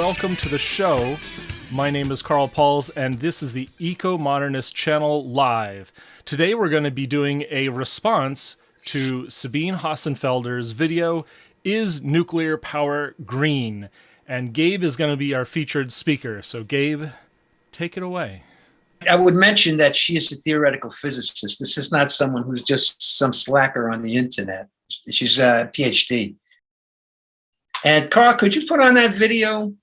welcome to the show. My name is Carl Pauls, and this is the Ecomodernist channel live. Today we're going to be doing a response to Sabine Hassenfelder's video, Is Nuclear Power Green? And Gabe is going to be our featured speaker. So Gabe, take it away. I would mention that she is a theoretical physicist. This is not someone who's just some slacker on the internet. She's a PhD. And Carl, could you put on that video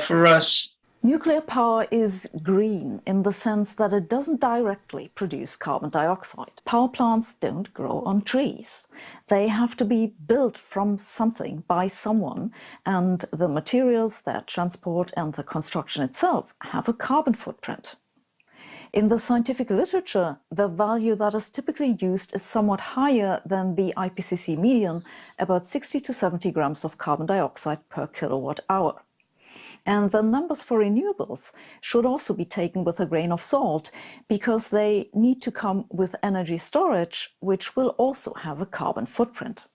for us? Nuclear power is green in the sense that it doesn't directly produce carbon dioxide. Power plants don't grow on trees. They have to be built from something by someone, and the materials that transport and the construction itself have a carbon footprint. In the scientific literature, the value that is typically used is somewhat higher than the IPCC median, about 60 to 70 grams of carbon dioxide per kilowatt hour. And the numbers for renewables should also be taken with a grain of salt, because they need to come with energy storage, which will also have a carbon footprint.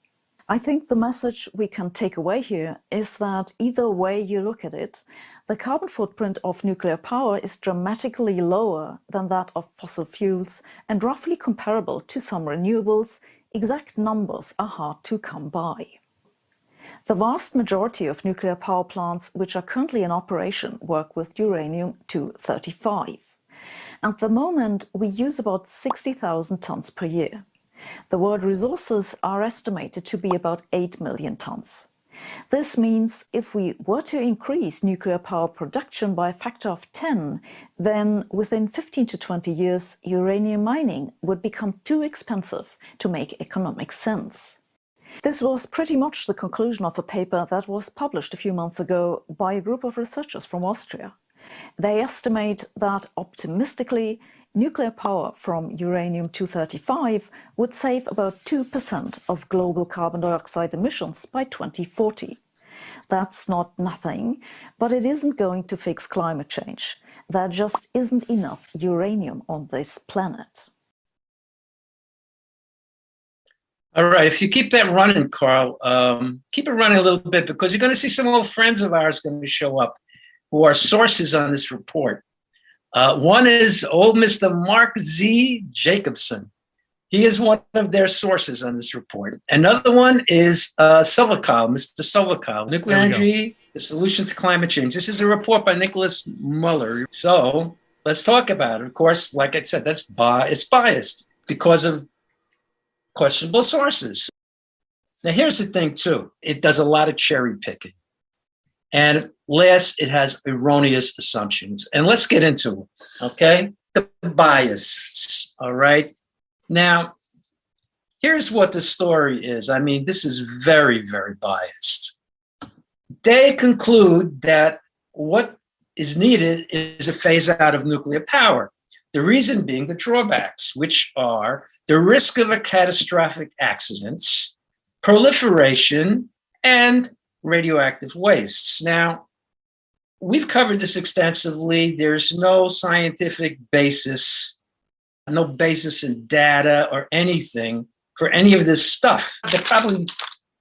I think the message we can take away here is that either way you look at it, the carbon footprint of nuclear power is dramatically lower than that of fossil fuels and roughly comparable to some renewables. Exact numbers are hard to come by. The vast majority of nuclear power plants which are currently in operation work with uranium-235. At the moment, we use about 60,000 tons per year. The world resources are estimated to be about 8 million tons. This means if we were to increase nuclear power production by a factor of 10, then within 15 to 20 years, uranium mining would become too expensive to make economic sense. This was pretty much the conclusion of a paper that was published a few months ago by a group of researchers from Austria. They estimate that, optimistically, nuclear power from uranium-235 would save about 2% of global carbon dioxide emissions by 2040. That's not nothing, but it isn't going to fix climate change. There just isn't enough uranium on this planet. All right, if you keep that running, Carl, keep it running a little bit, because you're going to see some old friends of ours going to show up who are sources on this report. One is old Mr. Mark Z. Jacobson. He is one of their sources on this report. Another one is Sovacool, Mr. Sovacool, Nuclear Energy, the Solution to Climate Change. This is a report by Nicholas Muller. So let's talk about it. Of course, like I said, it's biased because of questionable sources. Now, here's the thing, too. It does a lot of cherry picking. And last, it has erroneous assumptions. And let's get into it, okay? The bias, all right? Now, here's what the story is. I mean, this is very, very biased. They conclude that what is needed is a phase out of nuclear power. The reason being the drawbacks, which are the risk of a catastrophic accidents, proliferation, and radioactive wastes. Now, we've covered this extensively. There's no scientific basis, no basis in data or anything for any of this stuff. They're probably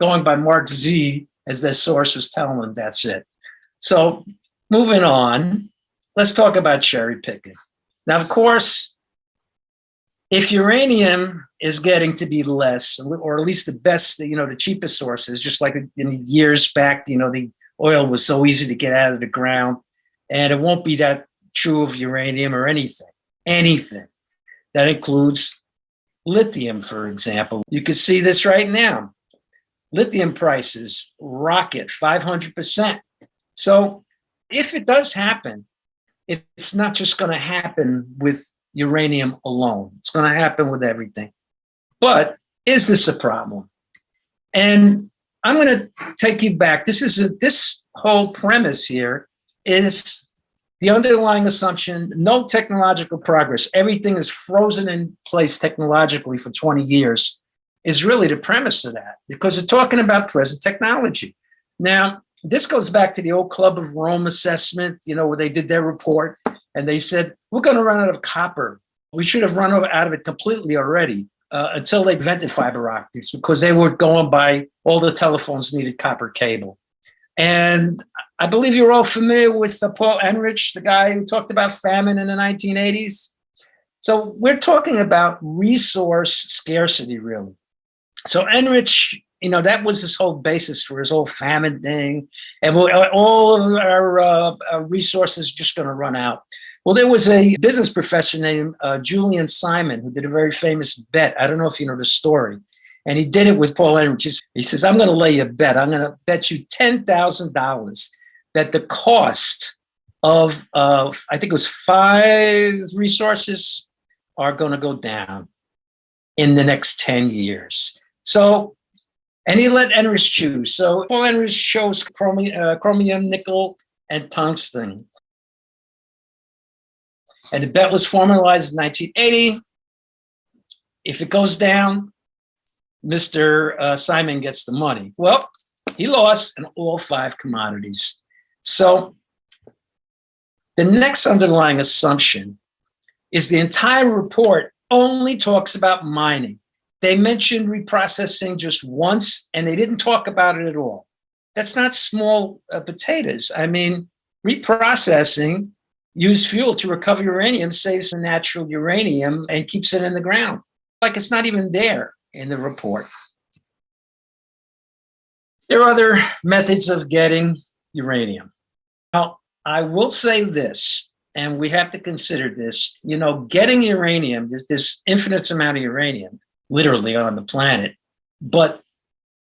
going by Mark Z as their source was telling them that's it. So moving on, let's talk about cherry picking. Now, of course, if uranium is getting to be less, or at least the best, the cheapest sources, just like in the years back, the oil was so easy to get out of the ground, and it won't be that true of uranium or anything. That includes lithium, for example. You can see this right now. Lithium prices rocket 500%. So if it does happen, it's not just going to happen with uranium alone. It's going to happen with everything. But is this a problem? And I'm going to take you back. This whole premise here is the underlying assumption: no technological progress. Everything is frozen in place technologically for 20 years is really the premise of that, because they're talking about present technology. Now, this goes back to the old Club of Rome assessment, where they did their report and they said, we're going to run out of copper. We should have run out of it completely already until they invented fiber optics, because they were going by all the telephones needed copper cable. And I believe you're all familiar with Paul Enrich, the guy who talked about famine in the 1980s. So we're talking about resource scarcity, really. So Enrich, that was his whole basis for his whole famine thing. And all of our resources just going to run out. Well, there was a business professor named Julian Simon who did a very famous bet. I don't know if you know the story. And he did it with Paul Enrich. He says, I'm going to lay you a bet. I'm going to bet you $10,000 that the cost of, I think it was 5 resources are going to go down in the next 10 years. So, and he let Enrich choose. So Paul Enrich chose chromium, nickel, and tungsten. And the bet was formalized in 1980. If it goes down, Mr. Simon gets the money. Well, he lost in all 5 commodities. So the next underlying assumption is the entire report only talks about mining. They mentioned reprocessing just once, and they didn't talk about it at all. That's not small potatoes. I mean, reprocessing used fuel to recover uranium saves the natural uranium and keeps it in the ground. Like it's not even there in the report. There are other methods of getting uranium. Now, I will say this, and we have to consider this, getting uranium, there's this infinite amount of uranium, literally on the planet, but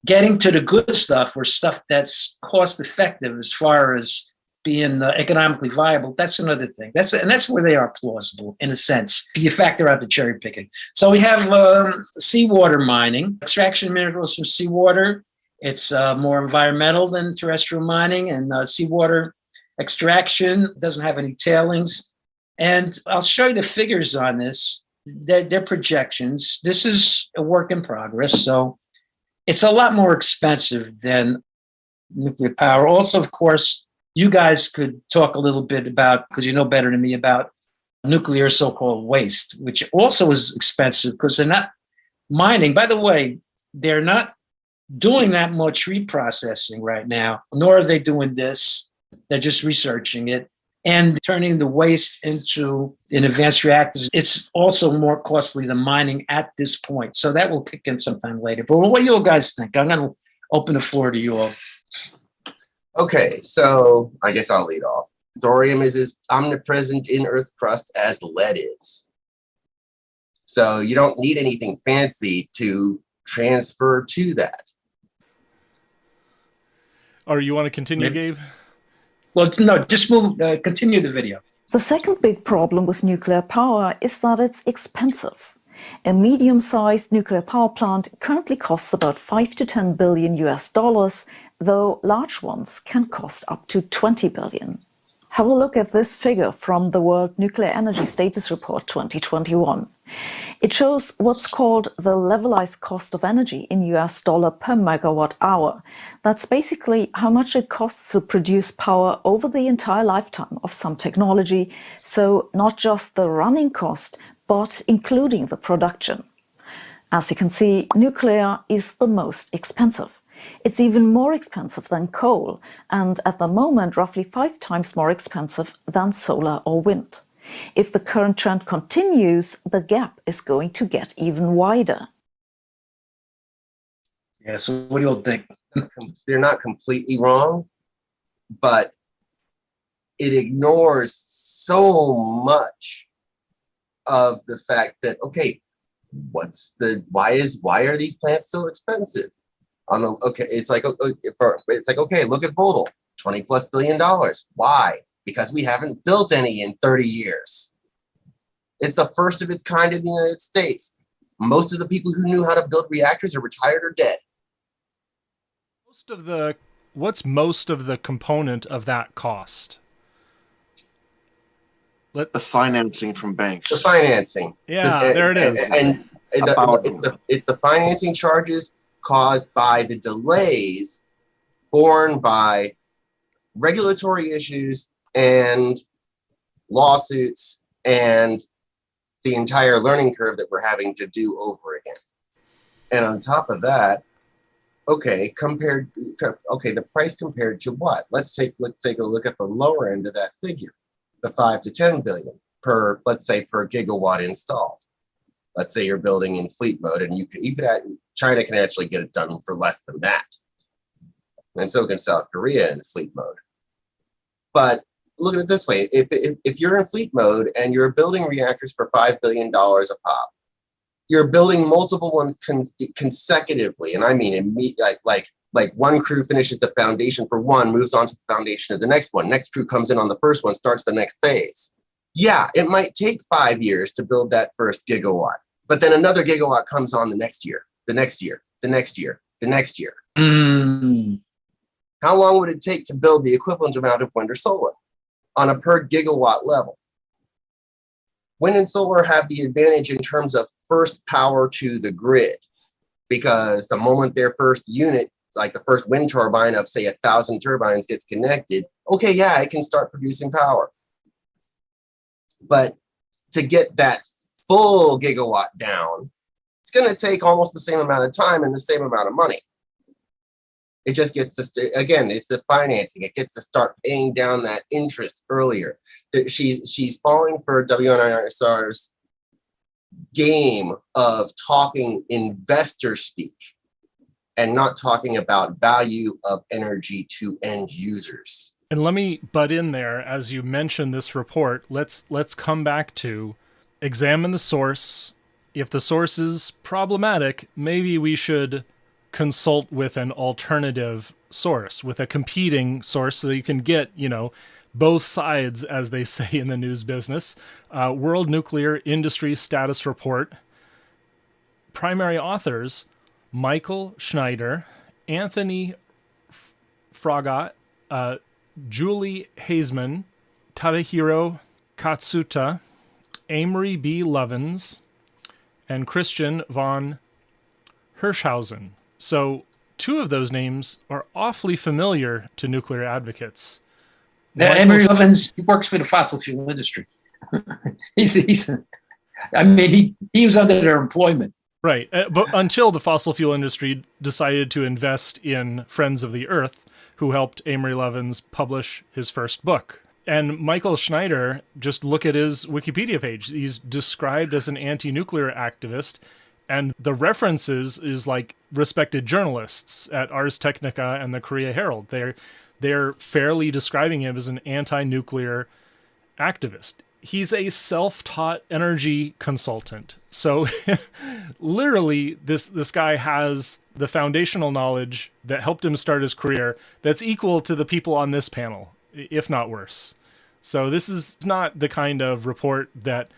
getting to the good stuff or stuff that's cost effective as far as being economically viable, that's another thing. That's where they are plausible in a sense. You factor out the cherry picking. So we have seawater mining, extraction of minerals from seawater. It's more environmental than terrestrial mining, and seawater extraction doesn't have any tailings. And I'll show you the figures on this. They're projections. This is a work in progress. So it's a lot more expensive than nuclear power. Also, of course, you guys could talk a little bit about, because you know better than me, about nuclear so-called waste, which also is expensive because they're not mining. By the way, they're not doing that much reprocessing right now, nor are they doing this. They're just researching it and turning the waste into in advanced reactors. It's also more costly than mining at this point. So that will kick in sometime later. But what do you guys think? I'm going to open the floor to you all. Okay, so I guess I'll lead off. Thorium is as omnipresent in Earth's crust as lead is. So you don't need anything fancy to transfer to that. Or you want to continue, Gabe? Well, no, just continue the video. The second big problem with nuclear power is that it's expensive. A medium-sized nuclear power plant currently costs about 5 to 10 billion US dollars, though large ones can cost up to 20 billion. Have a look at this figure from the World Nuclear Energy Status Report 2021. It shows what's called the levelized cost of energy in US dollar per megawatt hour. That's basically how much it costs to produce power over the entire lifetime of some technology, so not just the running cost, but including the production. As you can see, nuclear is the most expensive. It's even more expensive than coal, and at the moment roughly 5 times more expensive than solar or wind. If the current trend continues, the gap is going to get even wider. Yeah, so what do you all think? They're not completely wrong, but it ignores so much of the fact that, okay, why are these plants so expensive? It's like, okay, look at Bodil, $20+ billion. Why? Because we haven't built any in 30 years. It's the first of its kind in the United States. Most of the people who knew how to build reactors are retired or dead. What's most of the component of that cost? The financing from banks. The financing. Yeah, there it is. And it's the financing charges caused by the delays borne by regulatory issues and lawsuits and the entire learning curve that we're having to do over again. And on top of that, Okay, okay, the price compared to what? Let's take a look at the lower end of that figure, the 5 to 10 billion per, let's say, per gigawatt installed. Let's say you're building in fleet mode, and China can actually get it done for less than that, and so can South Korea in fleet mode. But look at it this way: if you're in fleet mode and you're building reactors for $5 billion a pop, you're building multiple ones consecutively, and I mean like one crew finishes the foundation for one, moves on to the foundation of the next one. Next crew comes in on the first one, starts the next phase. Yeah, it might take 5 years to build that first gigawatt, but then another gigawatt comes on the next year, the next year, the next year, the next year. How long would it take to build the equivalent amount of wind or solar on a per gigawatt level? Wind and solar have the advantage in terms of first power to the grid, because the moment their first unit, like the first wind turbine of say 1,000 turbines gets connected, okay, yeah, it can start producing power. But to get that full gigawatt down, it's going to take almost the same amount of time and the same amount of money. It just gets to, again, it's the financing. It gets to start paying down that interest earlier. She's falling for WNISR's game of talking investor speak and not talking about value of energy to end users. And let me butt in there. As you mentioned this report, let's come back to examine the source. If the source is problematic, maybe we should consult with an alternative source, with a competing source, so that you can get, both sides, as they say in the news business. World Nuclear Industry Status Report. Primary authors: Michael Schneider, Anthony Fragat, Julie Hazeman, Tadahiro Katsuta, Amory B. Levins, and Christian von Hirschhausen. So 2 of those names are awfully familiar to nuclear advocates. Emery Levins, he works for the fossil fuel industry. he was under their employment. Right. But until the fossil fuel industry decided to invest in Friends of the Earth, who helped Amory Levins publish his first book. And Michael Schneider, just look at his Wikipedia page. He's described as an anti-nuclear activist, and the references is like respected journalists at Ars Technica and the Korea Herald. They're fairly describing him as an anti-nuclear activist. He's a self-taught energy consultant. So literally, this guy has the foundational knowledge that helped him start his career that's equal to the people on this panel, if not worse. So this is not the kind of report that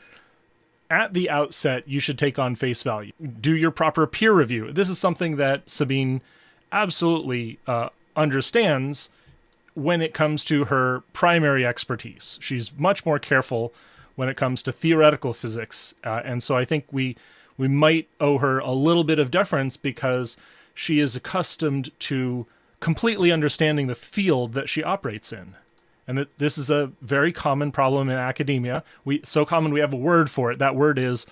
at the outset you should take on face value. Do your proper peer review. This is something that Sabine absolutely understands when it comes to her primary expertise. She's much more careful when it comes to theoretical physics. And so I think we might owe her a little bit of deference because she is accustomed to completely understanding the field that she operates in. And that this is a very common problem in academia. So common we have a word for it. That word is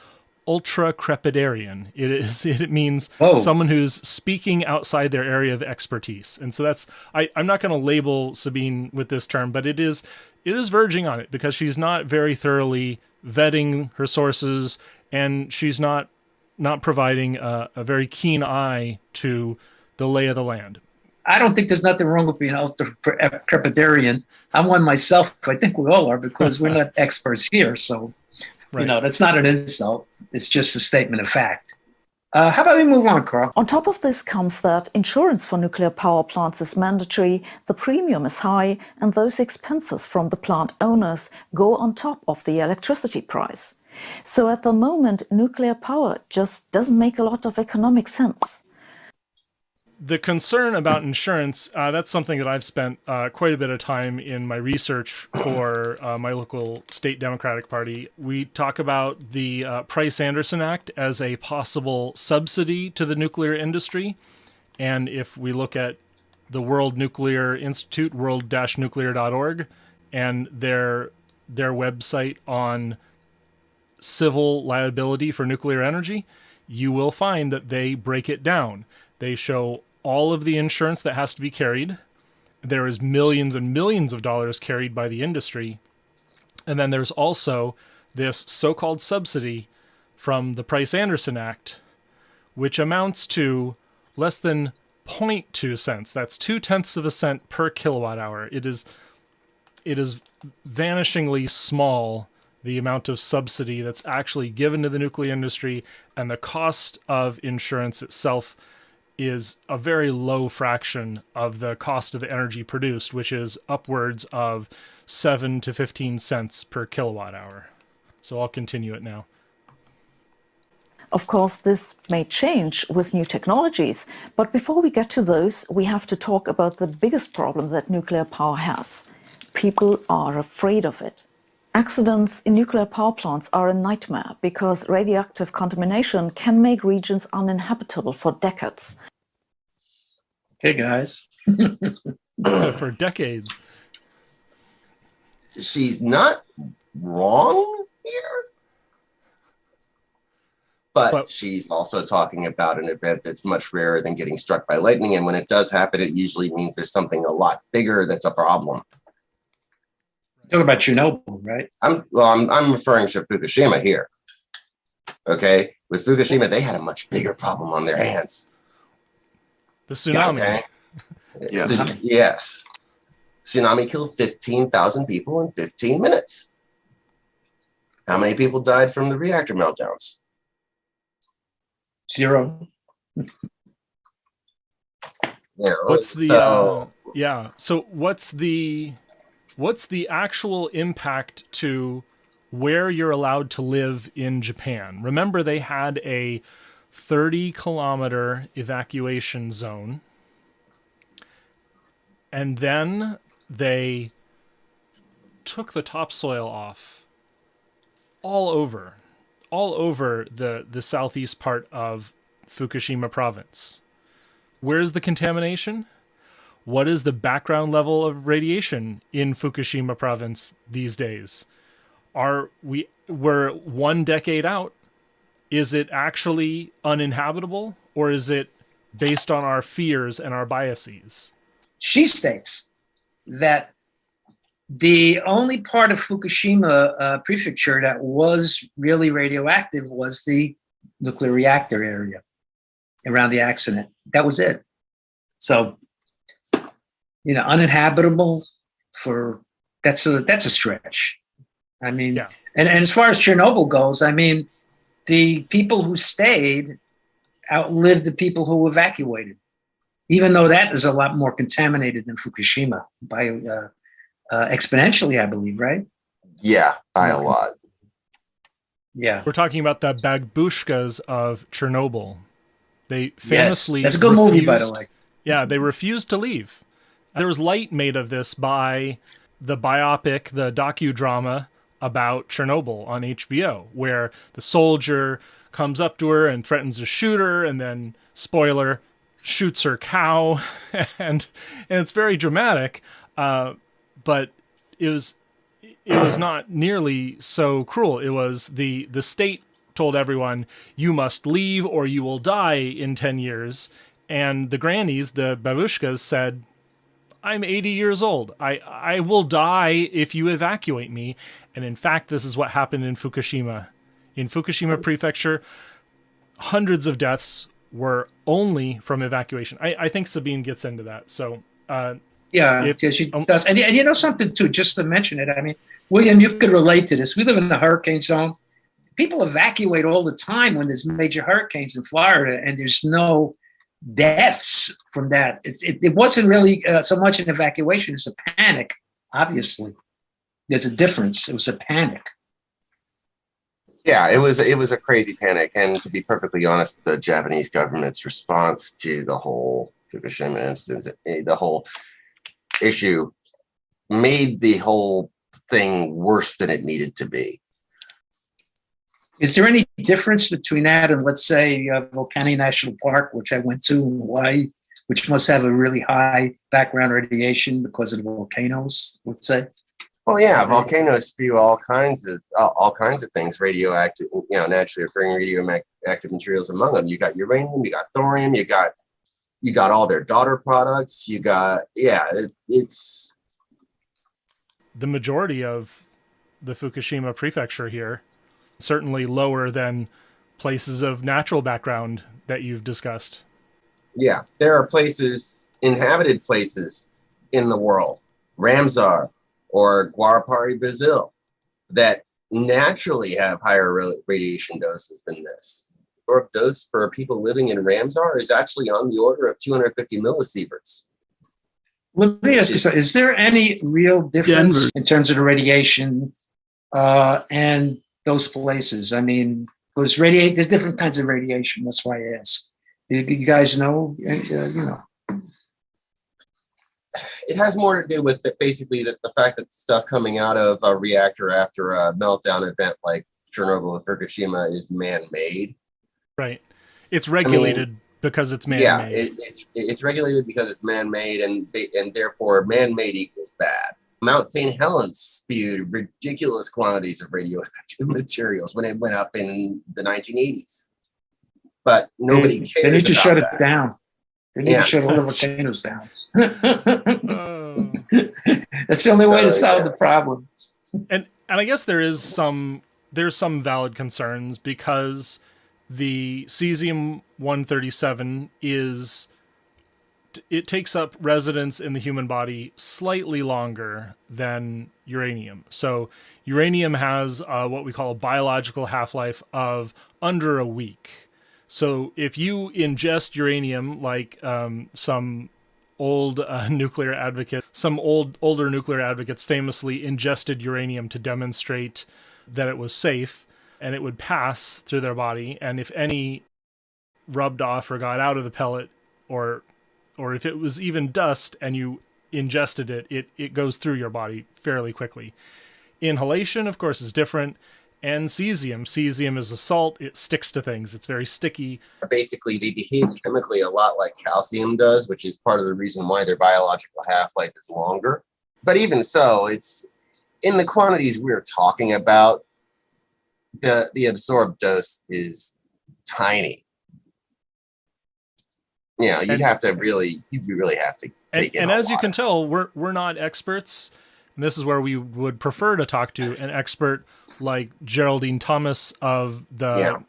ultra-crepidarian. It means someone who's speaking outside their area of expertise. And so that's, I'm not going to label Sabine with this term, but it is verging on it, because she's not very thoroughly vetting her sources, and she's not providing a very keen eye to the lay of the land. I don't think there's nothing wrong with being ultra-crepidarian. I'm one myself. I think we all are, because we're not experts here. So, right. That's not an insult. It's just a statement of fact. How about we move on, Carl? On top of this comes that insurance for nuclear power plants is mandatory, the premium is high, and those expenses from the plant owners go on top of the electricity price. So at the moment, nuclear power just doesn't make a lot of economic sense. The concern about insurance, that's something that I've spent quite a bit of time in my research for my local state Democratic Party. We talk about the Price-Anderson Act as a possible subsidy to the nuclear industry. And if we look at the World Nuclear Institute, world-nuclear.org, and their website on civil liability for nuclear energy, you will find that they break it down. They show all of the insurance that has to be carried. There is millions and millions of dollars carried by the industry. And then there's also this so-called subsidy from the Price-Anderson Act, which amounts to less than 0.2 cents. That's 0.2 of a cent per kilowatt hour. It is vanishingly small, the amount of subsidy that's actually given to the nuclear industry, and the cost of insurance itself is a very low fraction of the cost of the energy produced, which is upwards of 7 to 15 cents per kilowatt hour. So I'll continue it now. Of course, this may change with new technologies, but before we get to those, we have to talk about the biggest problem that nuclear power has. People are afraid of it. Accidents in nuclear power plants are a nightmare because radioactive contamination can make regions uninhabitable for decades. Hey, guys. For decades. She's not wrong here, but she's also talking about an event that's much rarer than getting struck by lightning. And when it does happen, it usually means there's something a lot bigger that's a problem. Talking about Chernobyl, right? I'm referring to Fukushima here. Okay, with Fukushima, they had a much bigger problem on their hands. The tsunami. Okay. Yeah. Yes. Tsunami killed 15,000 people in 15 minutes. How many people died from the reactor meltdowns? 0. Yeah. What's the So So what's the actual impact to where you're allowed to live in Japan? Remember, they had a 30-kilometer evacuation zone, and then they took the topsoil off all over the southeast part of Fukushima province. Where's the contamination? What is the background level of radiation in Fukushima province these days? We're 1 decade out. Is it actually uninhabitable, or is it based on our fears and our biases? She states that the only part of Fukushima prefecture that was really radioactive was the nuclear reactor area around the accident. That was it. So, uninhabitable that's a stretch. I mean, Yeah. and as far as Chernobyl goes, I mean, the people who stayed outlived the people who evacuated, even though that is a lot more contaminated than Fukushima by exponentially, I believe, right? yeah, by a lot. Yeah. We're talking about the babushkas of Chernobyl. They famously that's a good movie, by the way. Yeah, they refused to leave. There was light made of this by the biopic, the docudrama about Chernobyl on HBO, where the soldier comes up to her and threatens to shoot her, and then, spoiler, shoots her cow, and it's very dramatic, but it was not nearly so cruel. It was the state told everyone, you must leave or you will die in 10 years, and the grannies, the babushkas, said, I'm 80 years old. I will die if you evacuate me. And in fact, this is what happened in Fukushima. In Fukushima Prefecture, hundreds of deaths were only from evacuation. I think Sabine gets into that. So, Yeah, she does. And you know something, too, just to mention it. I mean, William, you could relate to this. We live in a hurricane zone. People evacuate all the time when there's major hurricanes in Florida, and there's no deaths from that. It wasn't really so much an evacuation as a panic, obviously. There's a difference. It was a panic. Yeah, it was a crazy panic, and to be perfectly honest, the Japanese government's response to the whole Fukushima instance, the whole issue, made the whole thing worse than it needed to be. Is there any difference between that and, let's say, Volcano National Park, which I went to in Hawaii, which must have a really high background radiation because of the volcanoes, let's say? Well, yeah, volcanoes spew all kinds of things, radioactive, naturally occurring radioactive materials among them. You got uranium, you got thorium, you got You got all their daughter products. You got, it's The majority of the Fukushima prefecture here, certainly lower than places of natural background that you've discussed. yeah. There are places, inhabited places in the world, Ramsar or Guarapari, Brazil, that naturally have higher radiation doses than this. The dose for people living in Ramsar is actually on the order of 250 millisieverts. Let me ask you something. Is there any real difference in terms of the radiation and those places? I mean, because there's different kinds of radiation. That's why I ask. Do you guys know? It has more to do with basically the fact that the stuff coming out of a reactor after a meltdown event like Chernobyl and Fukushima is man-made. Right. It's regulated because it's man-made. Yeah, it's regulated because it's man-made, and therefore man-made equals bad. Mount St. Helens spewed ridiculous quantities of radioactive materials when it went up in the 1980s. But nobody cares. They need to shut it that. down. They need to shut all the volcanoes down. That's the only way to solve the problem. And I guess there's some valid concerns because the cesium-137 it takes up residence in the human body slightly longer than uranium. So uranium has what we call a biological half-life of under a week. So if you ingest uranium, like some older nuclear advocates famously ingested uranium to demonstrate that it was safe and it would pass through their body, and if any rubbed off or got out of the pellet, or if it was even dust and you ingested it, it goes through your body fairly quickly. Inhalation, of course, is different. And cesium is a salt. It sticks to things. It's very sticky. Basically, they behave chemically a lot like calcium does, which is part of the reason why their biological half-life is longer. But even so, it's in the quantities we're talking about, the absorbed dose is tiny. You know, you'd really have to take it. And as you can tell, we're not experts. And this is where we would prefer to talk to an expert like Geraldine Thomas of the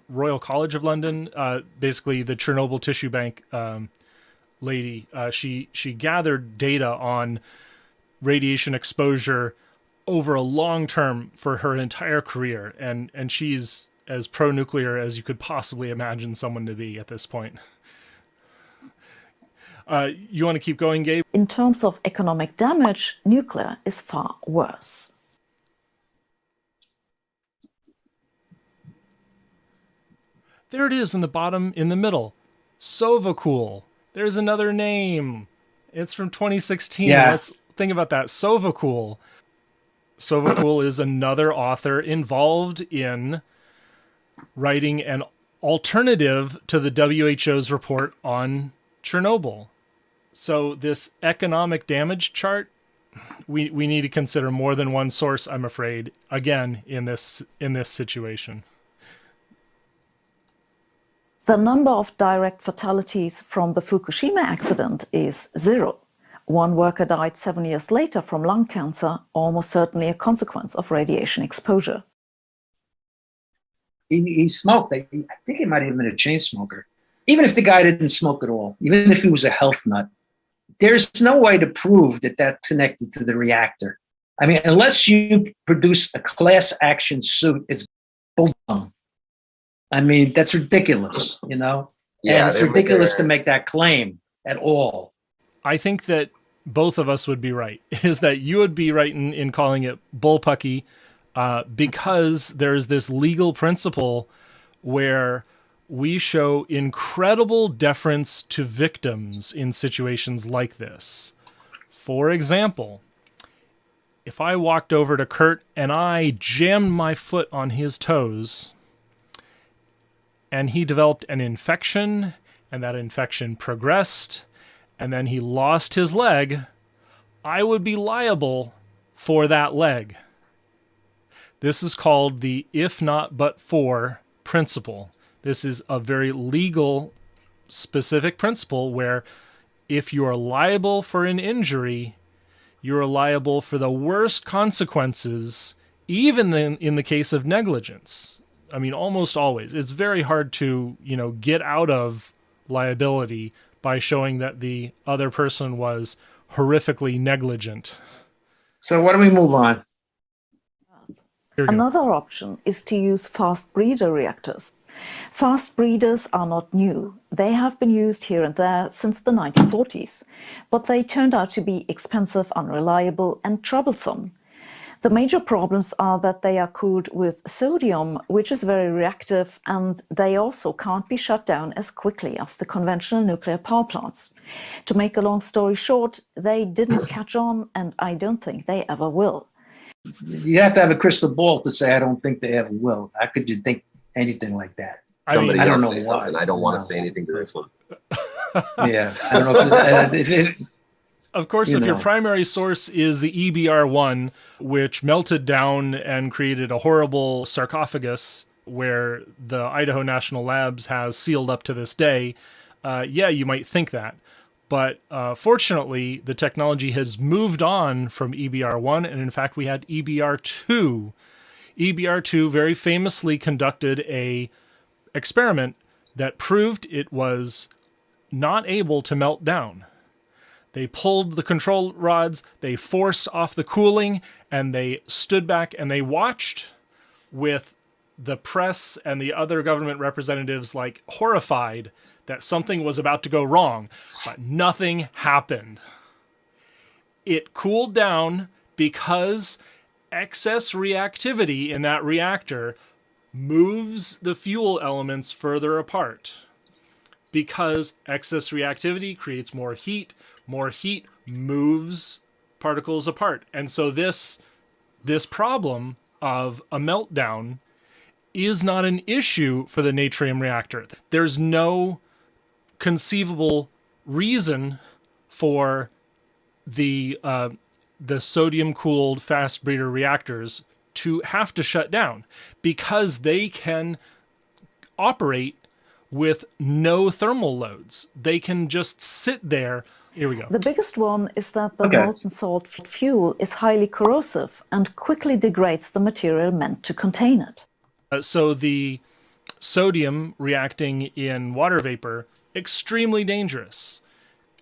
Royal College of London, basically the Chernobyl tissue bank lady. She gathered data on radiation exposure over a long term for her entire career, and she's as pro-nuclear as you could possibly imagine someone to be at this point. You want to keep going, Gabe? In terms of economic damage, nuclear is far worse. There it is in the bottom, in the middle. Sovacool. There's another name. It's from 2016. Yeah. Let's think about that. Sovacool. Sovacool is another author involved in writing an alternative to the WHO's report on Chernobyl. So this economic damage chart, we need to consider more than one source, I'm afraid, again, in this situation. The number of direct fatalities from the Fukushima accident is 0. One worker died 7 years later from lung cancer, almost certainly a consequence of radiation exposure. He smoked. I think he might have been a chain smoker. Even if the guy didn't smoke at all, even if he was a health nut, there's no way to prove that that's connected to the reactor. I mean, unless you produce a class action suit, it's bull. I mean, that's ridiculous, you know? Yeah, and it's ridiculous to make that claim at all. I think that both of us would be right, is that you would be right in calling it bullpucky, because there's this legal principle where we show incredible deference to victims in situations like this. For example, if I walked over to Kurt and I jammed my foot on his toes and he developed an infection and that infection progressed and then he lost his leg, I would be liable for that leg. This is called the if not but for principle. This is a very legal specific principle where if you are liable for an injury, you're liable for the worst consequences, even in the case of negligence. I mean, almost always. It's very hard to, get out of liability by showing that the other person was horrifically negligent. So why don't we move on? Here we go. Another option is to use fast breeder reactors. Fast breeders are not new. They have been used here and there since the 1940s, but they turned out to be expensive, unreliable, and troublesome. The major problems are that they are cooled with sodium, which is very reactive, and they also can't be shut down as quickly as the conventional nuclear power plants. To make a long story short, they didn't catch on, and I don't think they ever will. You have to have a crystal ball to say, I don't think they ever will. How could you think anything like that? Somebody I else don't know say why. something. I don't want to say anything to this one. Yeah, I don't know if it Of course, if your primary source is the EBR-1, which melted down and created a horrible sarcophagus where the Idaho National Labs has sealed up to this day, yeah, you might think that. But fortunately, the technology has moved on from EBR-1, and in fact, we had EBR-2. EBR-2 very famously conducted a experiment that proved it was not able to melt down. They pulled the control rods, they forced off the cooling, and they stood back and they watched with the press and the other government representatives like horrified that something was about to go wrong, but nothing happened. It cooled down because excess reactivity in that reactor moves the fuel elements further apart. Because excess reactivity creates more heat moves particles apart. And so this problem of a meltdown is not an issue for the natrium reactor. There's no conceivable reason for the sodium-cooled fast breeder reactors to have to shut down because they can operate with no thermal loads. They can just sit there. Here we go. The biggest one is that the molten salt fuel is highly corrosive and quickly degrades the material meant to contain it. So the sodium reacting in water vapor, extremely dangerous.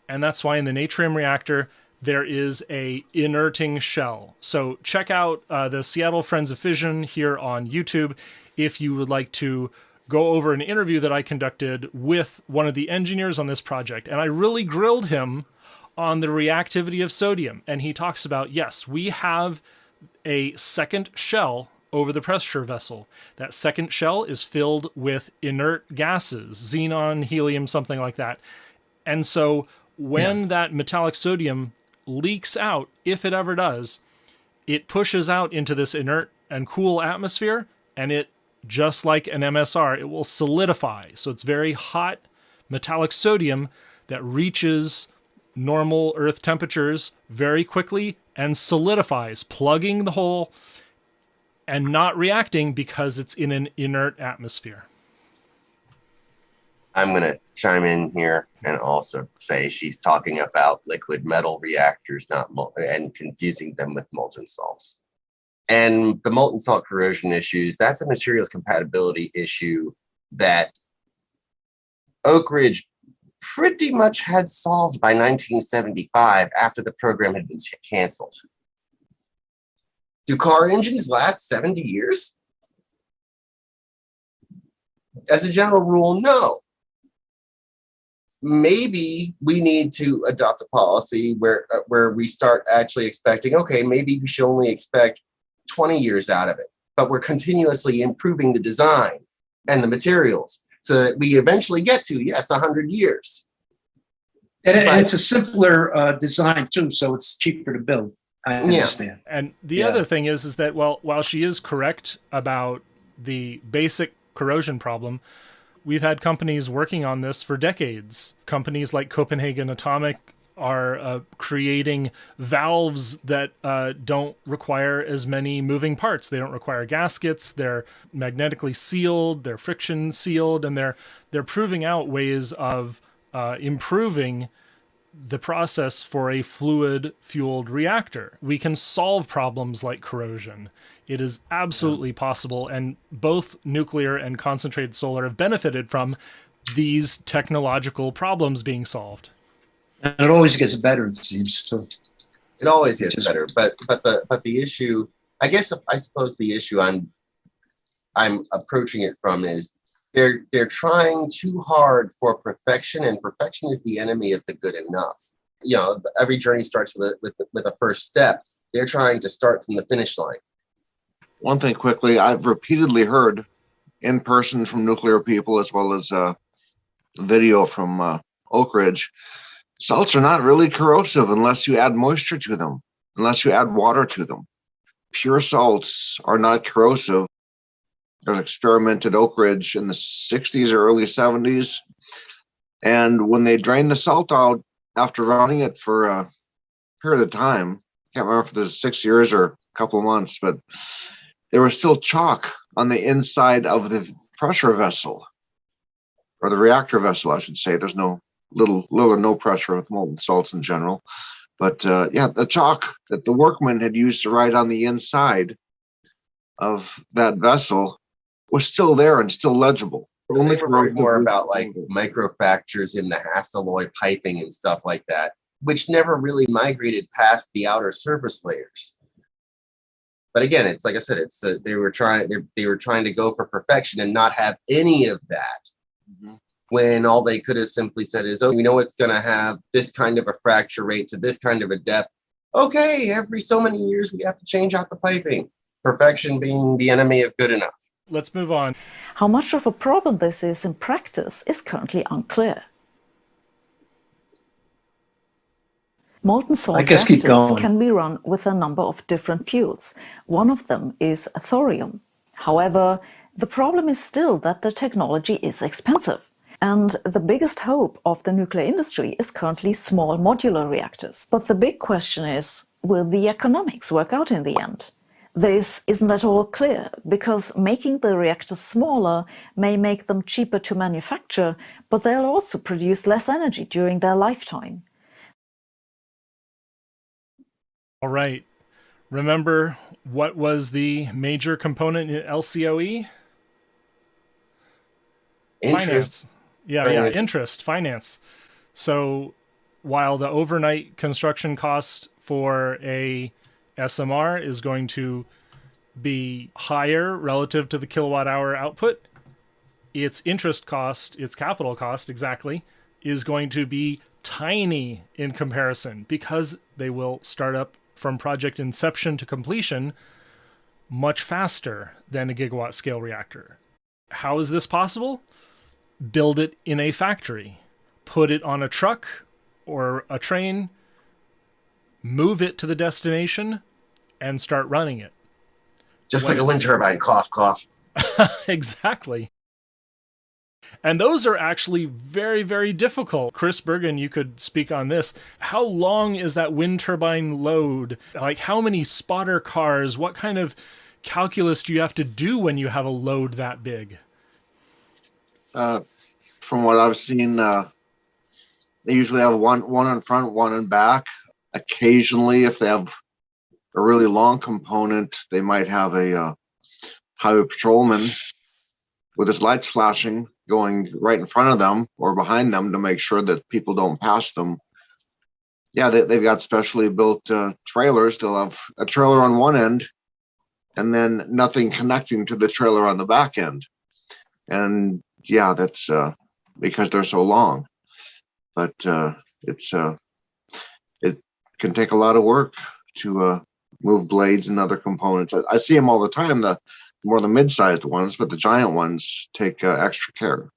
And that's why in the natrium reactor, there is a inerting shell. So check out the Seattle Friends of Fission here on YouTube if you would like to go over an interview that I conducted with one of the engineers on this project. And I really grilled him on the reactivity of sodium. And he talks about, yes, we have a second shell over the pressure vessel. That second shell is filled with inert gases, xenon, helium, something like that. And so when that metallic sodium leaks out, if it ever does, it pushes out into this inert and cool atmosphere, and it, just like an MSR, it will solidify. So it's very hot metallic sodium that reaches normal Earth temperatures very quickly and solidifies, plugging the hole and not reacting because it's in an inert atmosphere. I'm going to chime in here and also say she's talking about liquid metal reactors, and confusing them with molten salts. And the molten salt corrosion issues, that's a materials compatibility issue that Oak Ridge pretty much had solved by 1975 after the program had been canceled. Do car engines last 70 years? As a general rule, no. Maybe we need to adopt a policy where we start actually expecting, okay, maybe we should only expect 20 years out of it, but we're continuously improving the design and the materials so that we eventually get to, yes, 100 years. And it's a simpler design too, so it's cheaper to build. I understand. And the other thing is that while she is correct about the basic corrosion problem, we've had companies working on this for decades. Companies like Copenhagen Atomic are creating valves that don't require as many moving parts. They don't require gaskets. They're magnetically sealed. They're friction sealed, and they're proving out ways of improving the process for a fluid-fueled reactor. We can solve problems like corrosion. It is absolutely possible, and both nuclear and concentrated solar have benefited from these technological problems being solved. And it always gets better, it seems. So It always gets better, but the issue, I suppose the issue I'm approaching it from is they're trying too hard for perfection, and perfection is the enemy of the good enough. You know, every journey starts with a first step. They're trying to start from the finish line. One thing quickly, I've repeatedly heard in person from nuclear people, as well as video from Oak Ridge, salts are not really corrosive unless you add moisture to them, unless you add water to them. Pure salts are not corrosive. There was experiment at Oak Ridge in the 60s or early 70s. And when they drained the salt out after running it for a period of time, can't remember if it was 6 years or a couple of months, but there was still chalk on the inside of the pressure vessel, or the reactor vessel, I should say. There's little or no pressure with molten salts in general. But yeah, the chalk that the workmen had used to write on the inside of that vessel was still there and still legible. They were worried more about like microfractures in the Hastelloy piping and stuff like that, which never really migrated past the outer surface layers. But again, it's like I said, it's they were trying to go for perfection and not have any of that. Mm-hmm. When all they could have simply said is, oh, we know it's going to have this kind of a fracture rate to this kind of a depth. Okay, every so many years we have to change out the piping. Perfection being the enemy of good enough. Let's move on. How much of a problem this is in practice is currently unclear. Molten salt reactors can be run with a number of different fuels. One of them is thorium. However, the problem is still that the technology is expensive. And the biggest hope of the nuclear industry is currently small modular reactors. But the big question is, will the economics work out in the end? This isn't at all clear, because making the reactors smaller may make them cheaper to manufacture, but they'll also produce less energy during their lifetime. All right. Remember what was the major component in LCOE? Interest. Finance. Interest, finance. So while the overnight construction cost for a SMR is going to be higher relative to the kilowatt hour output, its interest cost, its capital cost exactly, is going to be tiny in comparison, because they will start up from project inception to completion much faster than a gigawatt scale reactor. How is this possible? Build it in a factory, put it on a truck or a train, move it to the destination, and start running it. Just like a wind turbine, cough, cough. Exactly. And those are actually very, very difficult. Chris Bergen, you could speak on this. How long is that wind turbine load? Like, how many spotter cars? What kind of calculus do you have to do when you have a load that big? From what I've seen, they usually have one in front, one in back. Occasionally, if they have a really long component, they might have a highway patrolman with his lights flashing going right in front of them or behind them to make sure that people don't pass them. Yeah, they've got specially built trailers. They'll have a trailer on one end and then nothing connecting to the trailer on the back end. And yeah, that's because they're so long. But it can take a lot of work to move blades and other components. I see them all the time, the more the mid-sized ones, but the giant ones take extra care.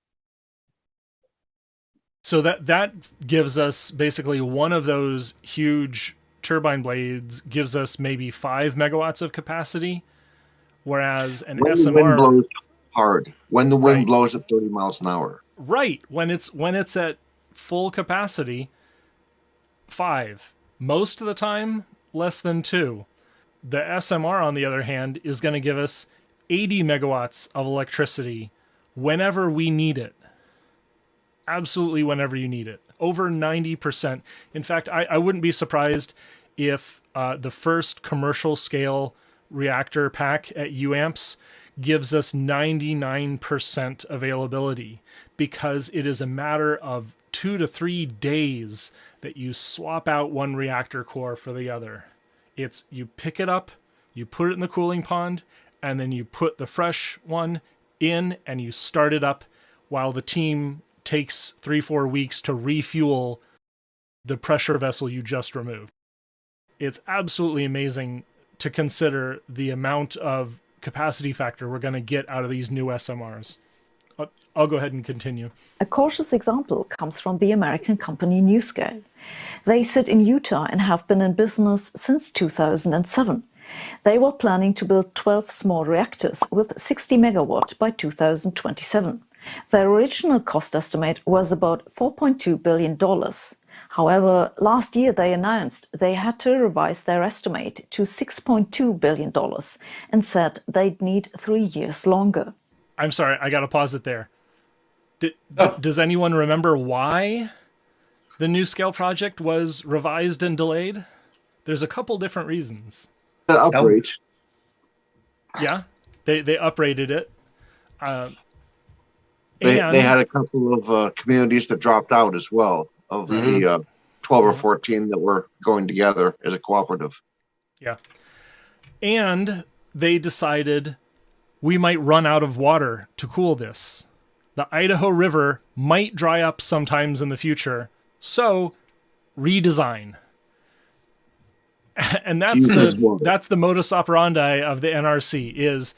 So that gives us basically one of those huge turbine blades gives us maybe 5 megawatts of capacity, whereas an when SMR... the wind blows hard, when the wind blows at 30 miles an hour. Right, when it's at full capacity, 5. Most of the time, less than 2. The SMR, on the other hand, is going to give us 80 megawatts of electricity whenever we need it. Absolutely whenever you need it. Over 90%. In fact, I wouldn't be surprised if the first commercial scale reactor pack at UAMPS gives us 99% availability, because it is a matter of 2 to 3 days that you swap out one reactor core for the other. It's you pick it up, you put it in the cooling pond, and then you put the fresh one in and you start it up while the team takes 3-4 weeks to refuel the pressure vessel you just removed. It's absolutely amazing to consider the amount of capacity factor we're going to get out of these new SMRs. I'll go ahead and continue. A cautious example comes from the American company NuScale. They sit in Utah and have been in business since 2007. They were planning to build 12 small reactors with 60 megawatt by 2027. Their original cost estimate was about $4.2 billion. However, last year they announced they had to revise their estimate to $6.2 billion and said they'd need 3 years longer. I'm sorry, I got to pause it there. Does anyone remember why the NuScale project was revised and delayed? There's a couple different reasons. Uprate. Yeah, they uprated it. They had a couple of communities that dropped out as well of the 12 or 14 that were going together as a cooperative. Yeah. And they decided we might run out of water to cool this. The Idaho River might dry up sometimes in the future. So redesign. And that's the modus operandi of the NRC is,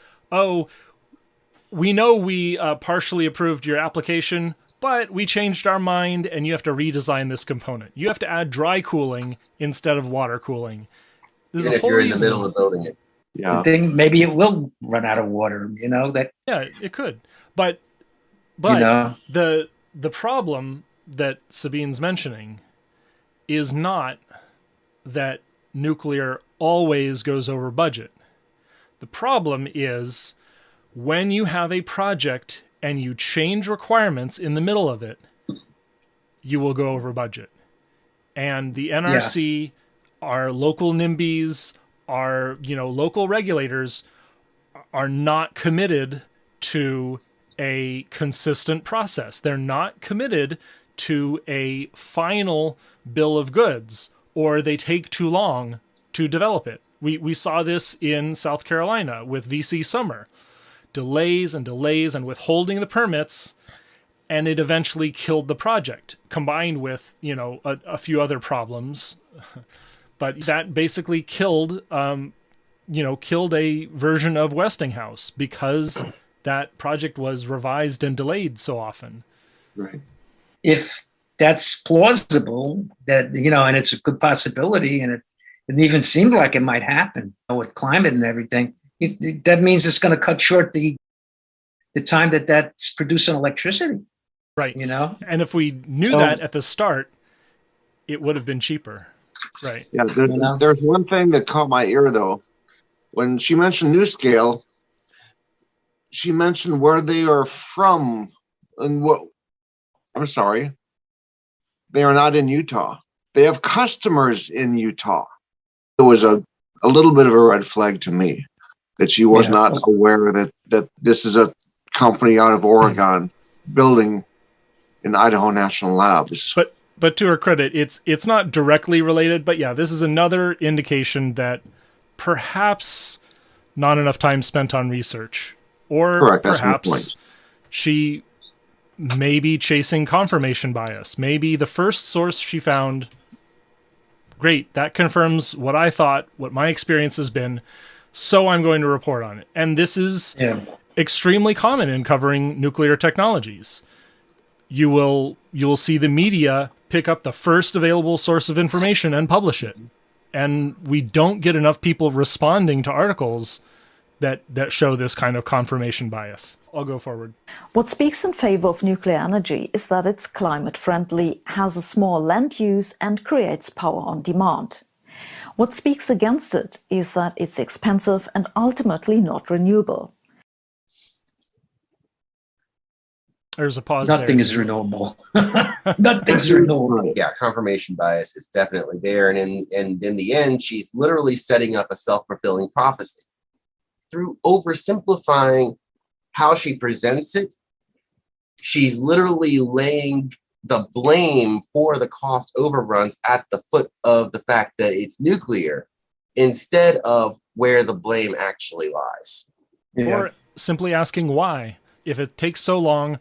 we know we partially approved your application, but we changed our mind and you have to redesign this component. You have to add dry cooling instead of water cooling. Even if you're in the middle of building it. Yeah. I think maybe it will run out of water, that. Yeah, it could. But the problem that Sabine's mentioning is not that nuclear always goes over budget. The problem is when you have a project and you change requirements in the middle of it, you will go over budget. And the NRC, our local NIMBYs, our local regulators are not committed to a consistent process. They're not committed to a final bill of goods, or they take too long to develop it. We saw this in South Carolina with VC Summer. Delays and delays and withholding the permits, and it eventually killed the project, combined with, a few other problems. But that basically killed a version of Westinghouse because that project was revised and delayed so often. Right. If that's plausible, that, and it's a good possibility, and it even seemed like it might happen with climate and everything, that means it's going to cut short the time that's producing electricity. Right. And if we knew that at the start, it would have been cheaper. Right. Yeah. There's one thing that caught my ear though. When she mentioned NuScale, she mentioned where they are from and I'm sorry. They are not in Utah. They have customers in Utah. It was a little bit of a red flag to me that she was not aware that this is a company out of Oregon building in Idaho National Labs. But to her credit, it's not directly related, but this is another indication that perhaps not enough time spent on research. Or correct, perhaps she may be chasing confirmation bias. Maybe the first source she found, great, that confirms what I thought, what my experience has been, so I'm going to report on it. And this is extremely common in covering nuclear technologies. You will see the media pick up the first available source of information and publish it. And we don't get enough people responding to articles that show this kind of confirmation bias. I'll go forward. What speaks in favor of nuclear energy is that it's climate friendly, has a small land use, and creates power on demand. What speaks against it is that it's expensive and ultimately not renewable. There's a pause. Nothing there. is renewable. Nothing's renewable. Yeah, confirmation bias is definitely there. And in the end, she's literally setting up a self-fulfilling prophecy. Through oversimplifying how she presents it, she's literally laying the blame for the cost overruns at the foot of the fact that it's nuclear instead of where the blame actually lies. Yeah. Or simply asking why. If it takes so long,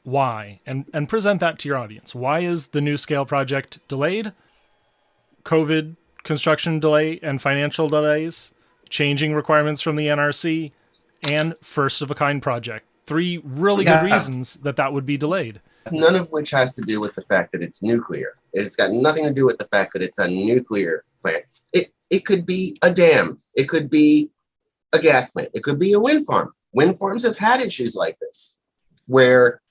why? And present that to your audience. Why is the NuScale project delayed? COVID construction delay and financial delays, changing requirements from the NRC, and first-of-a-kind project. 3 really good reasons that would be delayed. None of which has to do with the fact that it's nuclear. It's got nothing to do with the fact that it's a nuclear plant. It could be a dam. It could be a gas plant. It could be a wind farm. Wind farms have had issues like this, where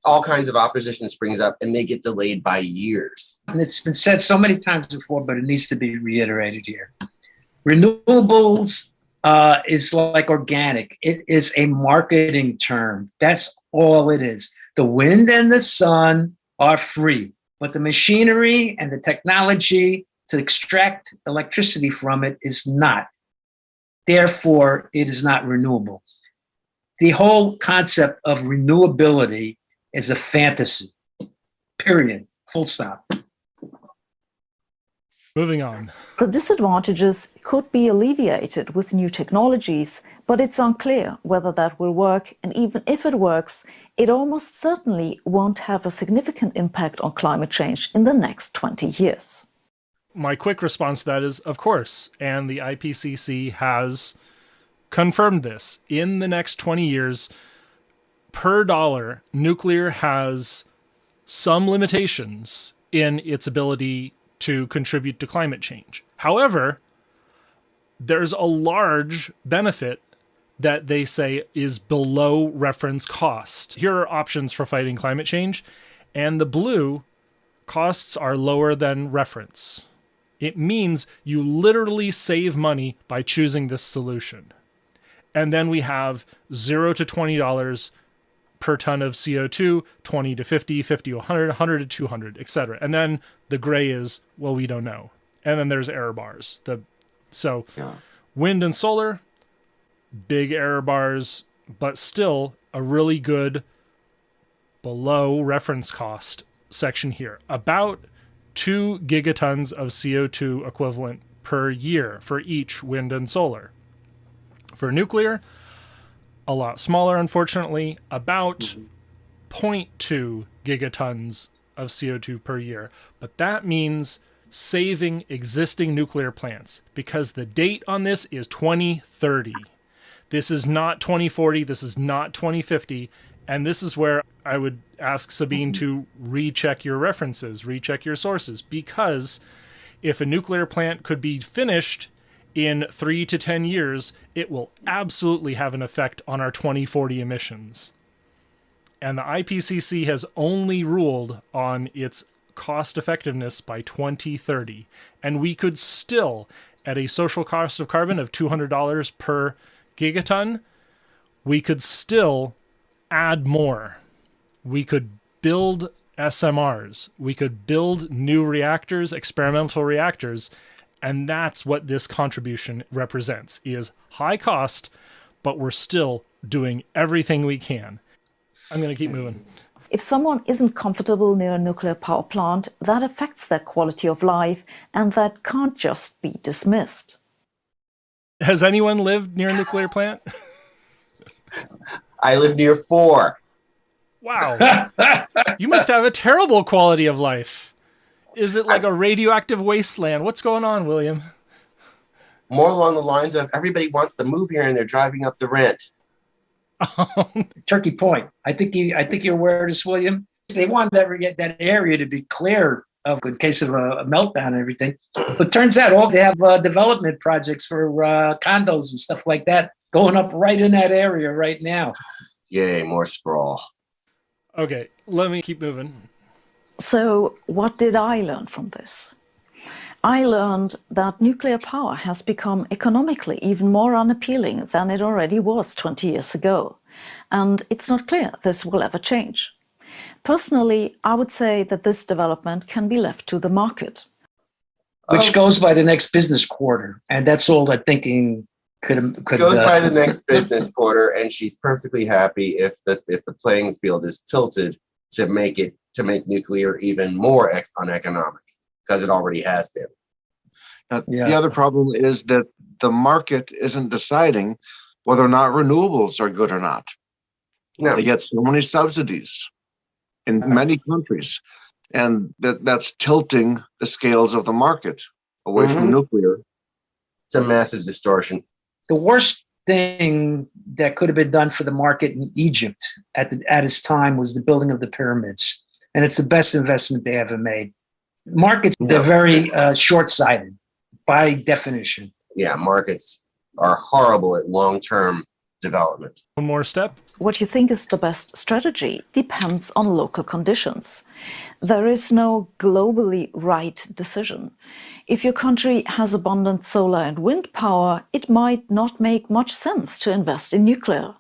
all kinds of opposition springs up and they get delayed by years. And it's been said so many times before, but it needs to be reiterated here. Renewables is like organic. It is a marketing term. That's all it is. The wind and the sun are free, but the machinery and the technology to extract electricity from it is not. Therefore, it is not renewable. The whole concept of renewability is a fantasy, period, full stop. Moving on. The disadvantages could be alleviated with new technologies, but it's unclear whether that will work, and even if it works, it almost certainly won't have a significant impact on climate change in the next 20 years. My quick response to that is, of course, and the IPCC has confirmed this. In the next 20 years, per dollar, nuclear has some limitations in its ability to contribute to climate change. However, there's a large benefit that they say is below reference cost. Here are options for fighting climate change, and the blue costs are lower than reference. It means you literally save money by choosing this solution. And then we have $0 to $20 per ton of CO2, 20 to 50, 50 to 100, 100 to 200, etc. And then the gray is, well, we don't know. And then there's error bars. So wind and solar, big error bars, but still a really good below reference cost section here. About 2 gigatons of CO2 equivalent per year for each wind and solar. For nuclear, a lot smaller, unfortunately, about 0.2 gigatons of CO2 per year. But that means saving existing nuclear plants, because the date on this is 2030. This is not 2040, this is not 2050, and this is where I would ask Sabine to recheck your references, recheck your sources, because if a nuclear plant could be finished in 3 to 10 years, it will absolutely have an effect on our 2040 emissions. And the IPCC has only ruled on its cost effectiveness by 2030. And we could still, at a social cost of carbon of $200 per gigaton, we could still add more. We could build SMRs. We could build new reactors, experimental reactors. And that's what this contribution represents, is high cost, but we're still doing everything we can. I'm going to keep moving. If someone isn't comfortable near a nuclear power plant, that affects their quality of life, and that can't just be dismissed. Has anyone lived near a nuclear plant? I live near 4. Wow. You must have a terrible quality of life. Is it like a radioactive wasteland? What's going on, William? More along the lines of everybody wants to move here and they're driving up the rent. Turkey Point. I think you're aware of this, William. They want that area to be clear in case of a meltdown and everything. But turns out they have development projects for condos and stuff like that going up right in that area right now. Yay, more sprawl. Okay, let me keep moving. So what did I learn from this? I learned that nuclear power has become economically even more unappealing than it already was 20 years ago. And it's not clear this will ever change. Personally, I would say that this development can be left to the market. Which goes by the next business quarter. And that's all that thinking could goes by the next business quarter, and she's perfectly happy if the playing field is tilted to make nuclear even more uneconomic, because it already has been. The other problem is that the market isn't deciding whether or not renewables are good or not. No. They get so many subsidies in many countries, and that's tilting the scales of the market away from nuclear. It's a massive distortion. The worst thing that could have been done for the market in Egypt at its time was the building of the pyramids. And it's the best investment they ever made. Markets, they're very short-sighted by definition. Yeah, markets are horrible at long-term development. One more step. What you think is the best strategy depends on local conditions. There is no globally right decision. If your country has abundant solar and wind power, it might not make much sense to invest in nuclear.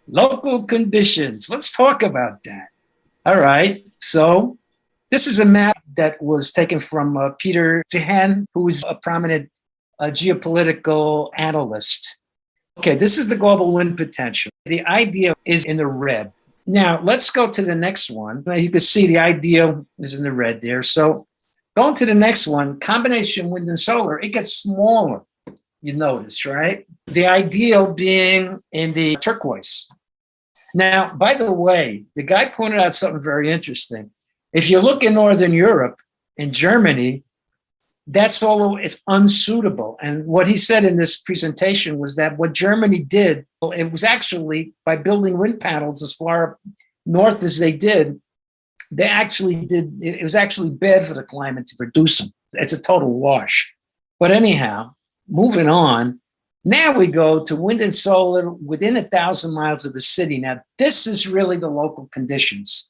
Local conditions. Let's talk about that. All right. So this is a map that was taken from Peter Zihan, who is a prominent geopolitical analyst. Okay, this is the global wind potential. The idea is in the red. Now, let's go to the next one. Now, you can see the idea is in the red there. So going to the next one, combination wind and solar, it gets smaller, you notice, right? The ideal being in the turquoise. Now, by the way, the guy pointed out something very interesting. If you look in Northern Europe, in Germany, that's all, it's unsuitable. And what he said in this presentation was that what Germany did, it was actually by building wind panels as far north as they did, it was actually bad for the climate to produce them. It's a total wash. But anyhow, moving on, now we go to wind and solar within 1,000 miles of the city. Now, this is really the local conditions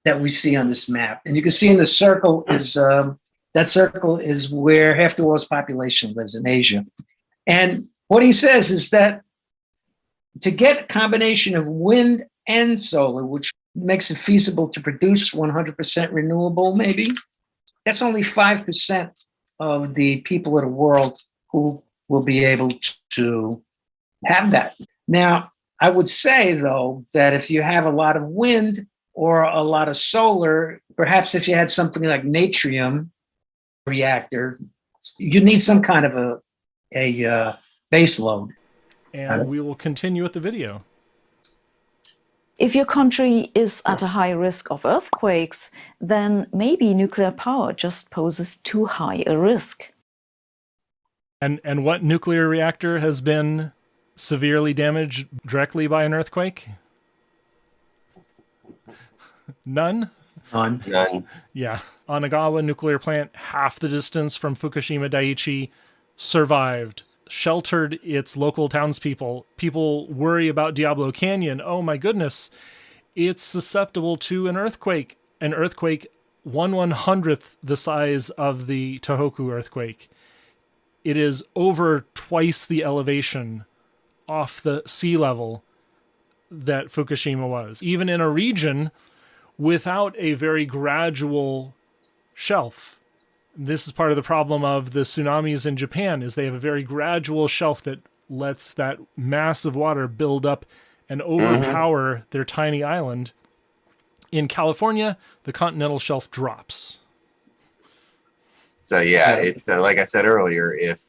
that we see on this map. And you can see in the circle is, that circle is where half the world's population lives in Asia. And what he says is that to get a combination of wind and solar, which makes it feasible to produce 100% renewable, maybe, that's only 5% of the people of the world who will be able to have that. Now, I would say, though, that if you have a lot of wind or a lot of solar, perhaps if you had something like natrium reactor, you need some kind of a base load. And we will continue with the video. If your country is at a high risk of earthquakes, then maybe nuclear power just poses too high a risk. And what nuclear reactor has been severely damaged directly by an earthquake? None? None. Yeah. Onagawa nuclear plant, half the distance from Fukushima Daiichi, survived, sheltered its local townspeople. People worry about Diablo Canyon. Oh my goodness, it's susceptible to an earthquake. An earthquake 1/100th the size of the Tohoku earthquake. It is over twice the elevation off the sea level that Fukushima was. Even in a region without a very gradual shelf. This is part of the problem of the tsunamis in Japan, is they have a very gradual shelf that lets that mass of water build up and overpower their tiny island. In California, the continental shelf drops. So yeah, it's like I said earlier, if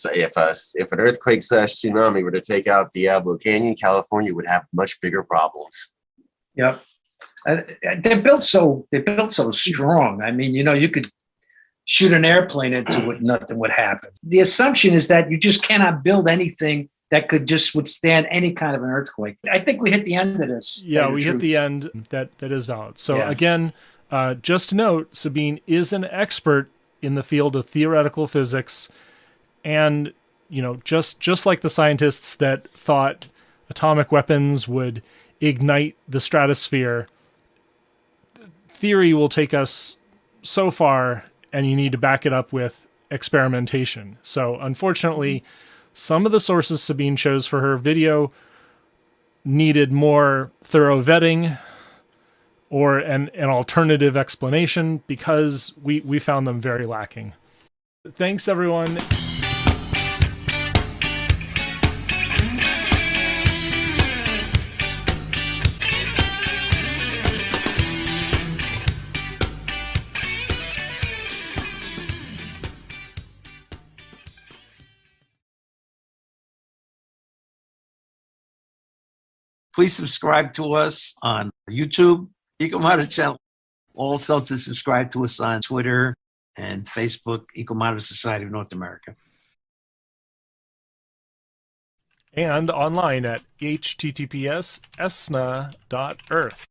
an earthquake / tsunami were to take out Diablo Canyon, California would have much bigger problems. Yep. They're built so strong. I mean, you could shoot an airplane into it, nothing would happen. The assumption is that you just cannot build anything that could just withstand any kind of an earthquake. I think we hit the end of this. Yeah, we hit the end. That is valid. So again, Just to note, Sabine is an expert in the field of theoretical physics, and just like the scientists that thought atomic weapons would ignite the stratosphere, theory will take us so far, and you need to back it up with experimentation. So unfortunately, some of the sources Sabine chose for her video needed more thorough vetting or an alternative explanation, because we found them very lacking. Thanks, everyone. Please subscribe to us on YouTube, Ecomodernist channel. Also to subscribe to us on Twitter and Facebook, Ecomodernist Society of North America. And online at https://esna.earth.